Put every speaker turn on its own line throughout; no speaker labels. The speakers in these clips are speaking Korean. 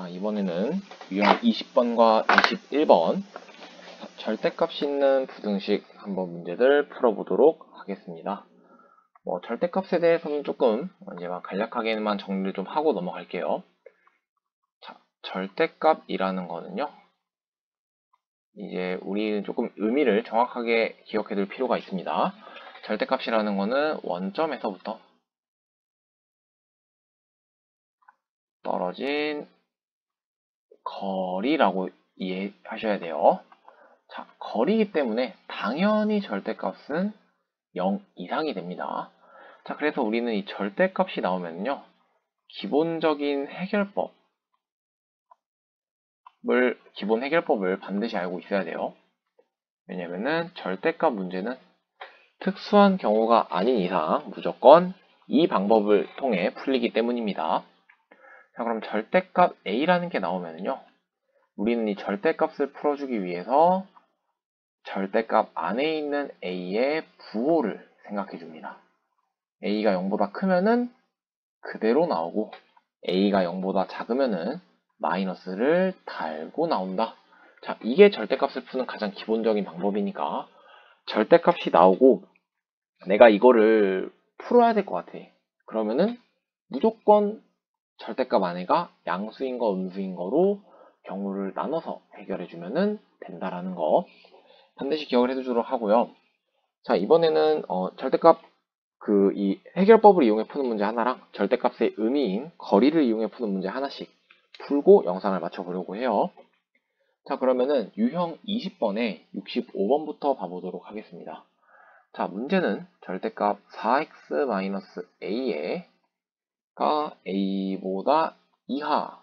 자, 이번에는 유형 20번과 21번 절대값이 있는 부등식 한번 문제들 풀어보도록 하겠습니다. 절대값에 대해서는 조금 이제 간략하게만 정리를 좀 하고 넘어갈게요. 자, 절대값이라는 거는요, 이제 우리는 조금 의미를 정확하게 기억해 둘 필요가 있습니다. 절대값이라는 거는 원점에서부터 떨어진 거리라고 이해하셔야 돼요. 자, 거리이기 때문에 당연히 절대값은 0 이상이 됩니다. 자, 그래서 우리는 이 절대값이 나오면요, 기본 해결법을 반드시 알고 있어야 돼요. 왜냐면은 절대값 문제는 특수한 경우가 아닌 이상 무조건 이 방법을 통해 풀리기 때문입니다. 자, 그럼 절대값 A라는 게 나오면요, 우리는 이 절대값을 풀어주기 위해서 절대값 안에 있는 A의 부호를 생각해 줍니다. A가 0보다 크면은 그대로 나오고, A가 0보다 작으면은 마이너스를 달고 나온다. 자, 이게 절대값을 푸는 가장 기본적인 방법이니까 절대값이 나오고 내가 이거를 풀어야 될 것 같아. 그러면은 무조건 절대값 안에가 양수인 거 음수인 거로 경우를 나눠서 해결해 주면은 된다라는 거 반드시 기억을 해두도록 하고요. 자, 이번에는 절대값 이 해결법을 이용해 푸는 문제 하나랑 절대값의 의미인 거리를 이용해 푸는 문제 하나씩 풀고 영상을 마쳐보려고 해요. 자, 그러면은 유형 20번에 65번부터 봐보도록 하겠습니다. 자, 문제는 절대값 4x-a가 a보다 이하,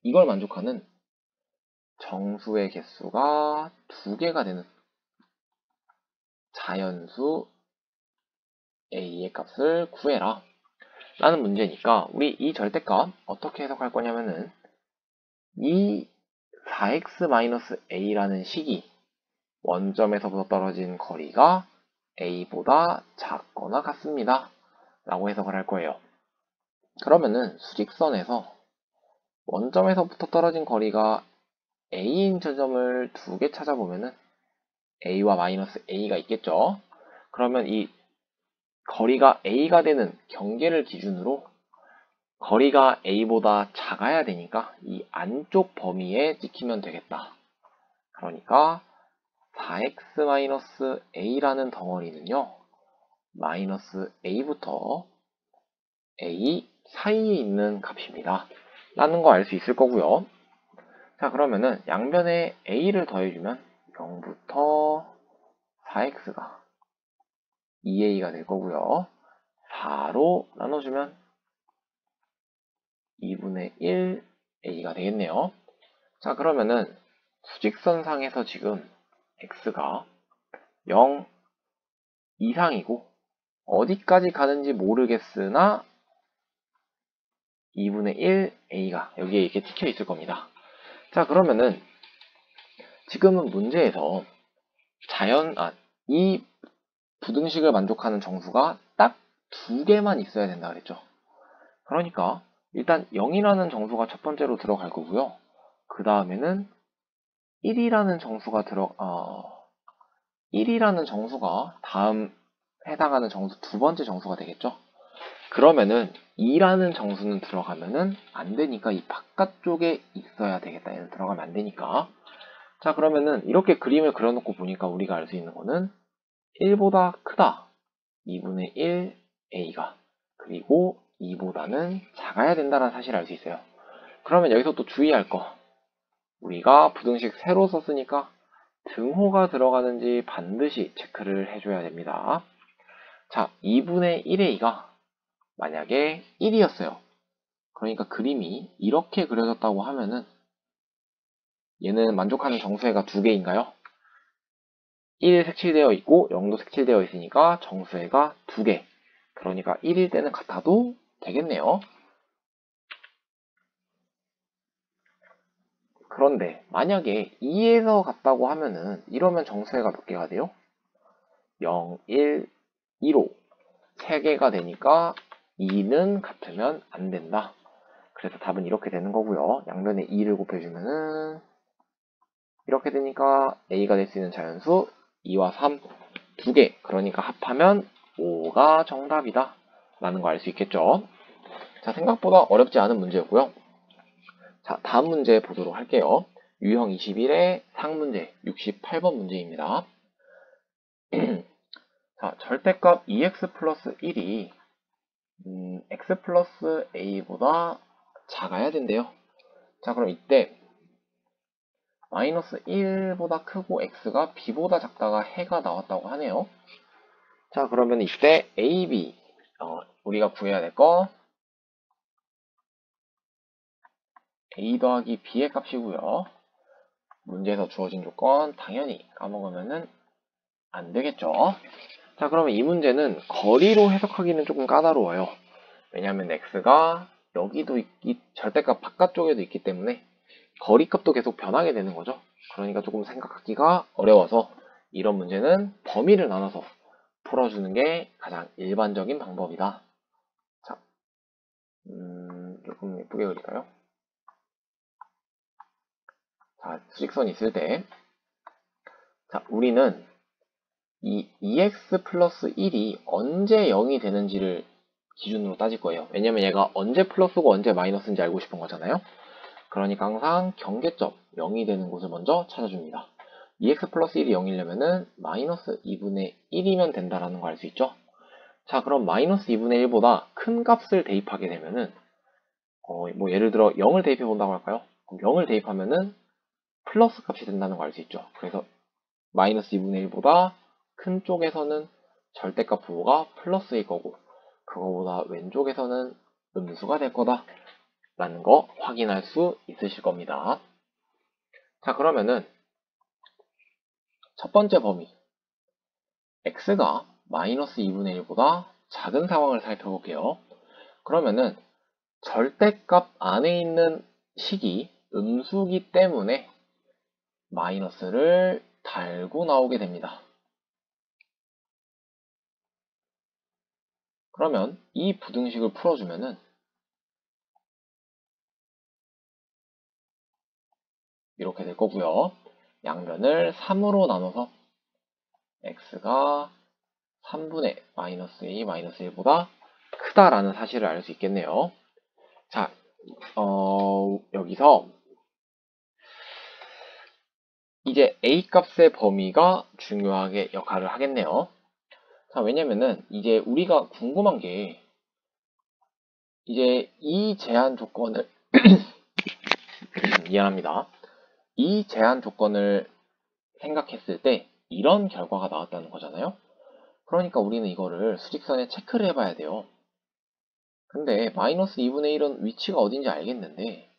이걸 만족하는 정수의 개수가 2개가 되는 자연수 a의 값을 구해라 라는 문제니까, 우리 이 절대값 어떻게 해석할 거냐면은 이 4x-a라는 식이 원점에서부터 떨어진 거리가 a보다 작거나 같습니다 라고 해석을 할 거예요. 그러면은 수직선에서 원점에서부터 떨어진 거리가 a인 지점을 2개 찾아보면은 a와 마이너스 a가 있겠죠. 그러면 이 거리가 a가 되는 경계를 기준으로 거리가 a보다 작아야 되니까 이 안쪽 범위에 찍히면 되겠다. 그러니까 4x-a라는 덩어리는요, 마이너스 a부터 a 사이에 있는 값입니다 라는 거 알 수 있을 거고요. 자, 그러면은 양변에 a를 더해주면 0부터 4x가 2a가 될 거고요. 4로 나눠주면 2분의 1a가 되겠네요. 자, 그러면은 수직선상에서 지금 x가 0 이상이고 어디까지 가는지 모르겠으나 2분의 1a가 여기에 이렇게 찍혀 있을 겁니다. 자, 그러면은 지금은 문제에서 이 부등식을 만족하는 정수가 딱 2개만 있어야 된다 그랬죠. 그러니까 일단 0이라는 정수가 첫 번째로 들어갈 거고요. 그 다음에는 1이라는 정수가 다음 해당하는 정수 두 번째 정수가 되겠죠. 그러면은 2라는 정수는 들어가면은 안 되니까 이 바깥쪽에 있어야 되겠다. 얘는 들어가면 안 되니까. 자, 그러면은 이렇게 그림을 그려놓고 보니까 우리가 알 수 있는 거는 1보다 크다 2분의 1 a가, 그리고 2보다는 작아야 된다는 사실을 알 수 있어요. 그러면 여기서 또 주의할 거, 우리가 부등식 새로 썼으니까 등호가 들어가는지 반드시 체크를 해줘야 됩니다. 자, 2분의 1a가 만약에 1이었어요. 그러니까 그림이 이렇게 그려졌다고 하면은 얘는 만족하는 정수해가 2개인가요? 1 색칠되어 있고 0도 색칠되어 있으니까 정수해가 2개. 그러니까 1일 때는 같아도 되겠네요. 그런데 만약에 2에서 같다고 하면은 이러면 정수해가 몇 개가 돼요? 0, 1, 2로 3개가 되니까 2는 같으면 안 된다. 그래서 답은 이렇게 되는 거고요. 양변에 2를 곱해주면은 이렇게 되니까 A가 될 수 있는 자연수 2와 3 두 개. 그러니까 합하면 5가 정답이다 라는 거 알 수 있겠죠. 자, 생각보다 어렵지 않은 문제였고요. 자, 다음 문제 보도록 할게요. 유형 21의 상문제 68번 문제입니다. 자, 절대값 2x 플러스 1이 x 플러스 a보다 작아야 된대요. 자, 그럼 이때 마이너스 1보다 크고 x가 b보다 작다가 해가 나왔다고 하네요. 자, 그러면 이때 a, b 우리가 구해야 될 거 a 더하기 b의 값이고요. 문제에서 주어진 조건 당연히 까먹으면은 안 되겠죠. 자, 그러면 이 문제는 거리로 해석하기는 조금 까다로워요. 왜냐하면 x가 여기도 절대값 바깥쪽에도 있기 때문에 거리값도 계속 변하게 되는 거죠. 그러니까 조금 생각하기가 어려워서 이런 문제는 범위를 나눠서 풀어주는 게 가장 일반적인 방법이다. 자, 조금 예쁘게 그릴까요? 자, 수직선 있을 때, 자, 우리는 이 2x 플러스 1이 언제 0이 되는지를 기준으로 따질 거예요. 왜냐면 얘가 언제 플러스고 언제 마이너스인지 알고 싶은 거잖아요. 그러니까 항상 경계점 0이 되는 곳을 먼저 찾아줍니다. 2x 플러스 1이 0이려면은 마이너스 2분의 1이면 된다라는 거 알 수 있죠? 자, 그럼 마이너스 2분의 1보다 큰 값을 대입하게 되면은 뭐 예를 들어 0을 대입해 본다고 할까요? 그럼 0을 대입하면은 플러스 값이 된다는 거 알 수 있죠? 그래서 마이너스 2분의 1보다 큰 쪽에서는 절대값 부호가 플러스일 거고 그거보다 왼쪽에서는 음수가 될 거다 라는 거 확인할 수 있으실 겁니다. 자, 그러면은 첫 번째 범위 x가 마이너스 2분의 1보다 작은 상황을 살펴볼게요. 그러면은 절대값 안에 있는 식이 음수기 때문에 마이너스를 달고 나오게 됩니다. 그러면 이 부등식을 풀어주면은 이렇게 될 거고요. 양변을 3으로 나눠서 x가 3분의 마이너스 a 마이너스 1보다 크다라는 사실을 알 수 있겠네요. 자, 여기서 이제 a 값의 범위가 중요하게 역할을 하겠네요. 자, 왜냐면은 이제 우리가 궁금한 게 이제 이 제한 조건을 미안합니다. 이 제한 조건을 생각했을 때 이런 결과가 나왔다는 거잖아요. 그러니까 우리는 이거를 수직선에 체크를 해봐야 돼요. 근데 마이너스 2분의 1은 위치가 어딘지 알겠는데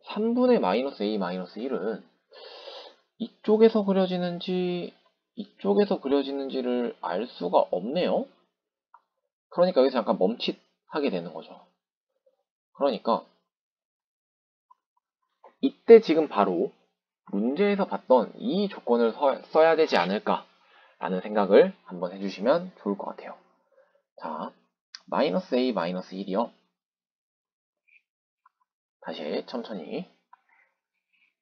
3분의 마이너스 a 마이너스 1은 이쪽에서 그려지는지 이쪽에서 그려지는지를 알 수가 없네요. 그러니까 여기서 잠깐 멈칫하게 되는 거죠. 그러니까 이때 지금 바로 문제에서 봤던 이 조건을 써야 되지 않을까 라는 생각을 한번 해주시면 좋을 것 같아요. 자, 마이너스 a 마이너스 1이요. 다시 천천히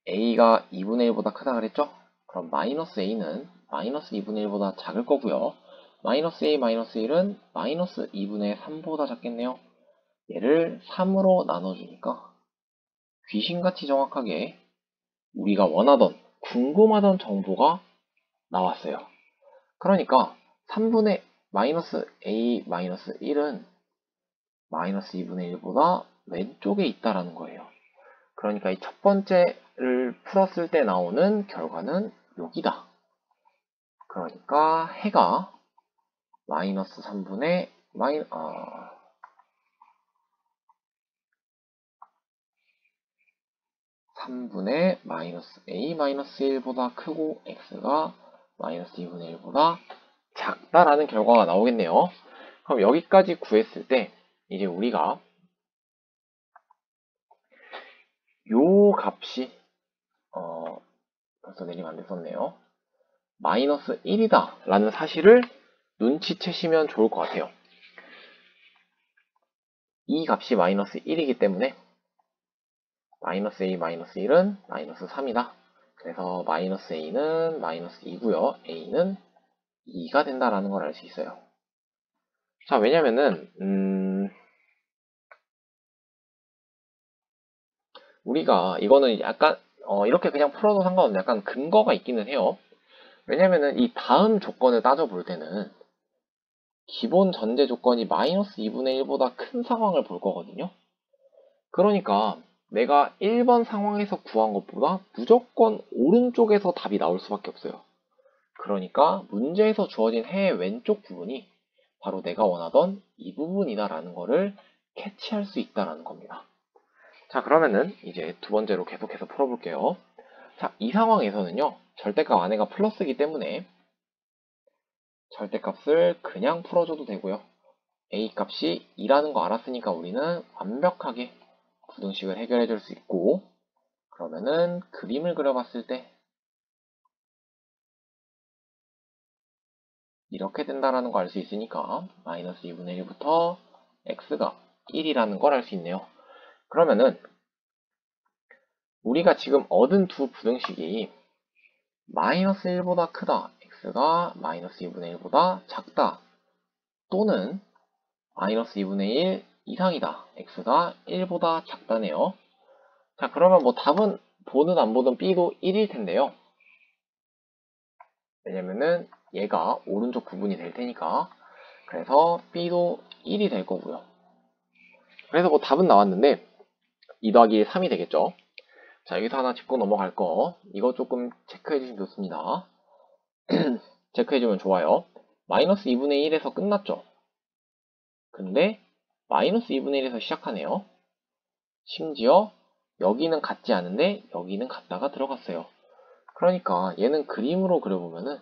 a가 2분의 1보다 크다 그랬죠? 그럼 마이너스 a는 마이너스 2분의 1보다 작을 거고요. 마이너스 a 마이너스 1은 마이너스 2분의 3보다 작겠네요. 얘를 3으로 나눠주니까 귀신같이 정확하게 우리가 원하던 궁금하던 정보가 나왔어요. 그러니까 3분의 마이너스 a 마이너스 1은 마이너스 2분의 1보다 왼쪽에 있다라는 거예요. 그러니까 이 첫 번째를 풀었을 때 나오는 결과는 여기다. 그러니까 해가 마이너스 3분의 마이너스 a 마이너스 1보다 크고 x가 마이너스 2분의 1보다 작다라는 결과가 나오겠네요. 그럼 여기까지 구했을 때 이제 우리가 요 값이 벌써 내리면 안 됐었네요. 마이너스 1이다 라는 사실을 눈치채시면 좋을 것 같아요. 이 값이 마이너스 1이기 때문에 마이너스 a 마이너스 1은 마이너스 3이다. 그래서 마이너스 a는 마이너스 2고요. a는 2가 된다라는 걸 알 수 있어요. 자, 왜냐면은 우리가 이거는 약간 이렇게 그냥 풀어도 상관없는데 약간 근거가 있기는 해요. 왜냐면은 이 다음 조건을 따져볼 때는 기본 전제 조건이 마이너스 2분의 1보다 큰 상황을 볼 거거든요. 그러니까 내가 1번 상황에서 구한 것보다 무조건 오른쪽에서 답이 나올 수밖에 없어요. 그러니까 문제에서 주어진 해의 왼쪽 부분이 바로 내가 원하던 이 부분이다라는 거를 캐치할 수 있다라는 겁니다. 자, 그러면은 이제 두 번째로 계속해서 풀어볼게요. 자, 이 상황에서는요, 절대값 안에가 플러스이기 때문에 절대값을 그냥 풀어줘도 되고요. a 값이 2라는 거 알았으니까 우리는 완벽하게 부등식을 해결해 줄 수 있고, 그러면은 그림을 그려봤을 때 이렇게 된다라는 거 알 수 있으니까 마이너스 2분의 1부터 x가 1이라는 걸 알 수 있네요. 그러면은 우리가 지금 얻은 두 부등식이 마이너스 1보다 크다, x가 마이너스 2분의 1보다 작다, 또는 마이너스 2분의 1 이상이다, x가 1보다 작다네요. 자, 그러면 뭐 답은 보든 안 보든 b도 1일 텐데요. 왜냐면은 얘가 오른쪽 부분이 될 테니까. 그래서 b도 1이 될 거고요. 그래서 뭐 답은 나왔는데 2 더하기 3이 되겠죠. 자, 여기서 하나 짚고 넘어갈 거, 이거 조금 체크해 주시면 좋습니다. 체크해 주면 좋아요. 마이너스 2분의 1에서 끝났죠. 근데 마이너스 2분의 1에서 시작하네요. 심지어 여기는 같지 않은데 여기는 같다가 들어갔어요. 그러니까 얘는 그림으로 그려보면은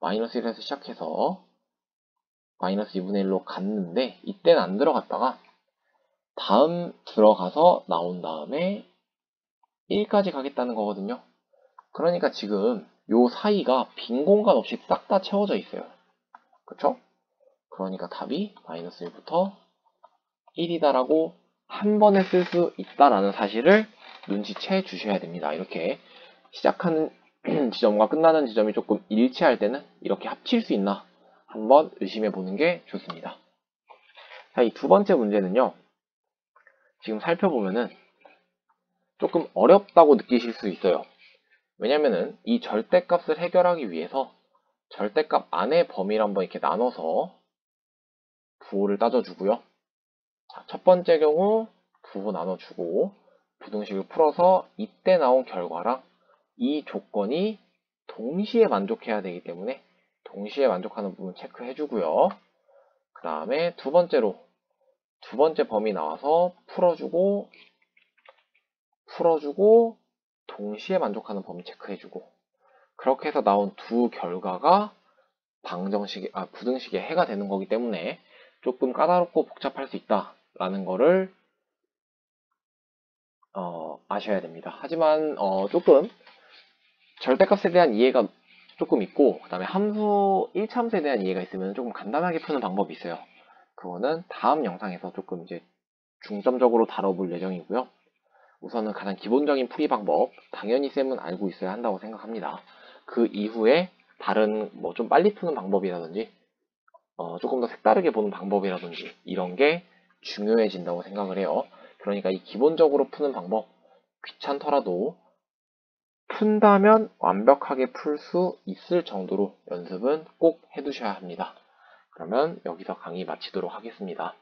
마이너스 1에서 시작해서 마이너스 2분의 1로 갔는데 이때는 안 들어갔다가 다음 들어가서 나온 다음에 1까지 가겠다는 거거든요. 그러니까 지금 요 사이가 빈 공간 없이 싹 다 채워져 있어요. 그쵸? 그러니까 답이 마이너스 1부터 1이다라고 한 번에 쓸 수 있다라는 사실을 눈치채 주셔야 됩니다. 이렇게 시작하는 지점과 끝나는 지점이 조금 일치할 때는 이렇게 합칠 수 있나 한번 의심해 보는 게 좋습니다. 자, 이 두 번째 문제는요, 지금 살펴보면은 조금 어렵다고 느끼실 수 있어요. 왜냐면은 이 절대값을 해결하기 위해서 절대값 안의 범위를 한번 이렇게 나눠서 부호를 따져주고요. 자, 첫 번째 경우 부호 나눠주고 부등식을 풀어서 이때 나온 결과랑 이 조건이 동시에 만족해야 되기 때문에 동시에 만족하는 부분 체크해주고요. 그 다음에 두 번째로 두 번째 범위 나와서 풀어주고 동시에 만족하는 범위 체크해주고, 그렇게 해서 나온 두 결과가 부등식의 해가 되는 거기 때문에 조금 까다롭고 복잡할 수 있다라는 거를 아셔야 됩니다. 하지만 조금 절대값에 대한 이해가 조금 있고, 그 다음에 함수 1차함수에 대한 이해가 있으면 조금 간단하게 푸는 방법이 있어요. 그거는 다음 영상에서 조금 이제 중점적으로 다뤄볼 예정이고요. 우선은 가장 기본적인 풀이 방법, 당연히 쌤은 알고 있어야 한다고 생각합니다. 그 이후에 다른 뭐 좀 빨리 푸는 방법이라든지 조금 더 색다르게 보는 방법이라든지 이런 게 중요해진다고 생각을 해요. 그러니까 이 기본적으로 푸는 방법, 귀찮더라도 푼다면 완벽하게 풀 수 있을 정도로 연습은 꼭 해두셔야 합니다. 그러면 여기서 강의 마치도록 하겠습니다.